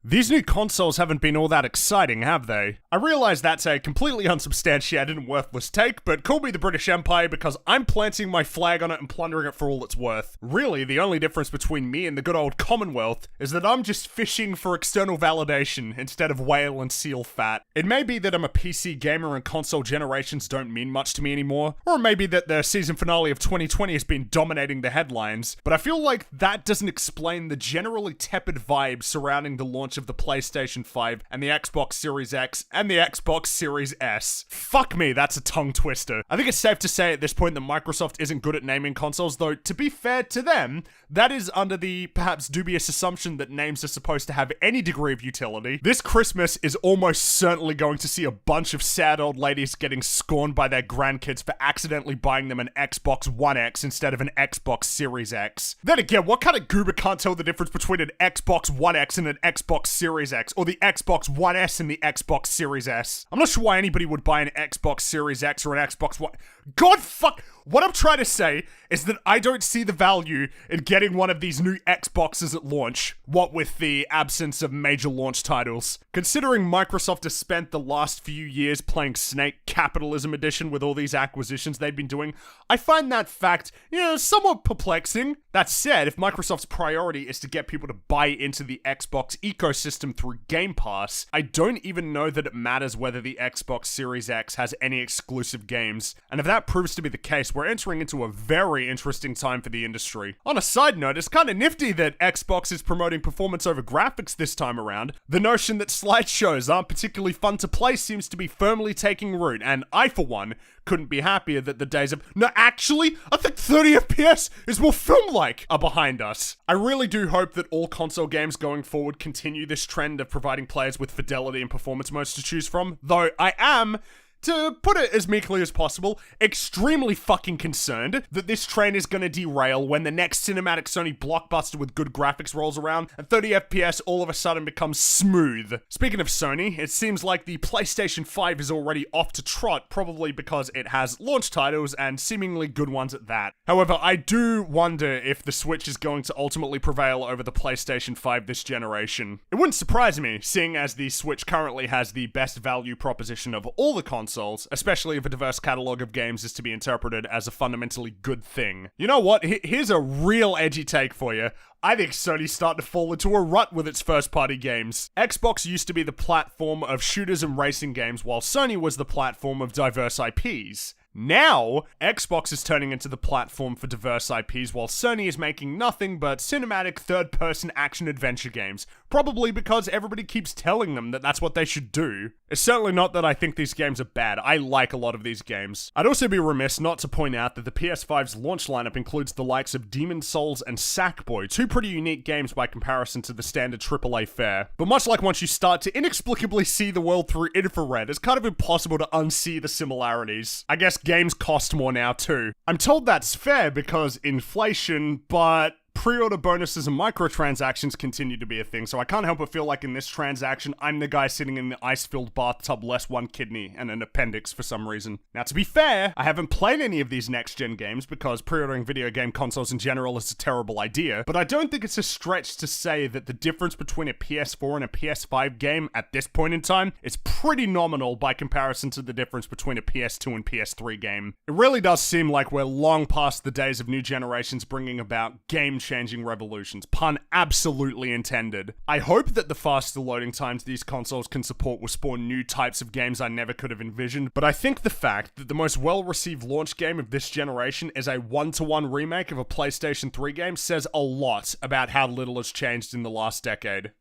These new consoles haven't been all that exciting, have they? I realize that's a completely unsubstantiated and worthless take, but call me the British Empire because I'm planting my flag on it and plundering it for all it's worth. Really, the only difference between me and the good old Commonwealth is that I'm just fishing for external validation instead of whale and seal fat. It may be that I'm a PC gamer and console generations don't mean much to me anymore, or maybe that the season finale of 2020 has been dominating the headlines, but I feel like that doesn't explain the generally tepid vibe surrounding the launch of the PlayStation 5 and the Xbox Series X and the Xbox Series S. Fuck me, that's a tongue twister. I think it's safe to say at this point that Microsoft isn't good at naming consoles, though to be fair to them, that is under the perhaps dubious assumption that names are supposed to have any degree of utility. This Christmas is almost certainly going to see a bunch of sad old ladies getting scorned by their grandkids for accidentally buying them an Xbox One X instead of an Xbox Series X. Then again, what kind of goober can't tell the difference between an Xbox One X and an Xbox Series X, or the Xbox One S and the Xbox Series S? I'm not sure why anybody would buy an Xbox Series X or an Xbox One. God fuck! What I'm trying to say is that I don't see the value in getting one of these new Xboxes at launch, what with the absence of major launch titles. Considering Microsoft has spent the last few years playing Snake Capitalism Edition with all these acquisitions they've been doing, I find that fact, somewhat perplexing. That said, if Microsoft's priority is to get people to buy into the Xbox ecosystem through Game Pass, I don't even know that it matters whether the Xbox Series X has any exclusive games. And if that proves to be the case, we're entering into a very interesting time for the industry. On a side note, it's kind of nifty that Xbox is promoting performance over graphics this time around. The notion that slideshows aren't particularly fun to play seems to be firmly taking root, and I, for one, couldn't be happier that the days of, no, actually, I think 30 FPS is more film-like, are behind us. I really do hope that all console games going forward continue this trend of providing players with fidelity and performance modes to choose from, though I am, to put it as meekly as possible, extremely fucking concerned that this train is gonna derail when the next cinematic Sony blockbuster with good graphics rolls around and 30 FPS all of a sudden becomes smooth. Speaking of Sony, it seems like the PlayStation 5 is already off to trot, probably because it has launch titles and seemingly good ones at that. However, I do wonder if the Switch is going to ultimately prevail over the PlayStation 5 this generation. It wouldn't surprise me, seeing as the Switch currently has the best value proposition of all the consoles, especially if a diverse catalog of games is to be interpreted as a fundamentally good thing. You know what? Here's a real edgy take for you. I think Sony's starting to fall into a rut with its first-party games. Xbox used to be the platform of shooters and racing games, while Sony was the platform of diverse IPs. Now, Xbox is turning into the platform for diverse IPs, while Sony is making nothing but cinematic third-person action-adventure games, probably because everybody keeps telling them that that's what they should do. It's certainly not that I think these games are bad. I like a lot of these games. I'd also be remiss not to point out that the PS5's launch lineup includes the likes of Demon's Souls and Sackboy, two pretty unique games by comparison to the standard AAA fare. But much like once you start to inexplicably see the world through infrared, it's kind of impossible to unsee the similarities. I guess games cost more now too. I'm told that's fair because inflation, but pre-order bonuses and microtransactions continue to be a thing, so I can't help but feel like in this transaction, I'm the guy sitting in the ice-filled bathtub less one kidney and an appendix for some reason. Now, to be fair, I haven't played any of these next-gen games because pre-ordering video game consoles in general is a terrible idea, but I don't think it's a stretch to say that the difference between a PS4 and a PS5 game at this point in time is pretty nominal by comparison to the difference between a PS2 and PS3 game. It really does seem like we're long past the days of new generations bringing about game-changing revolutions, pun absolutely intended. I hope that the faster loading times these consoles can support will spawn new types of games I never could have envisioned, but I think the fact that the most well-received launch game of this generation is a one-to-one remake of a PlayStation 3 game says a lot about how little has changed in the last decade.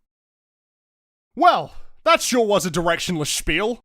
Well, that sure was a directionless spiel.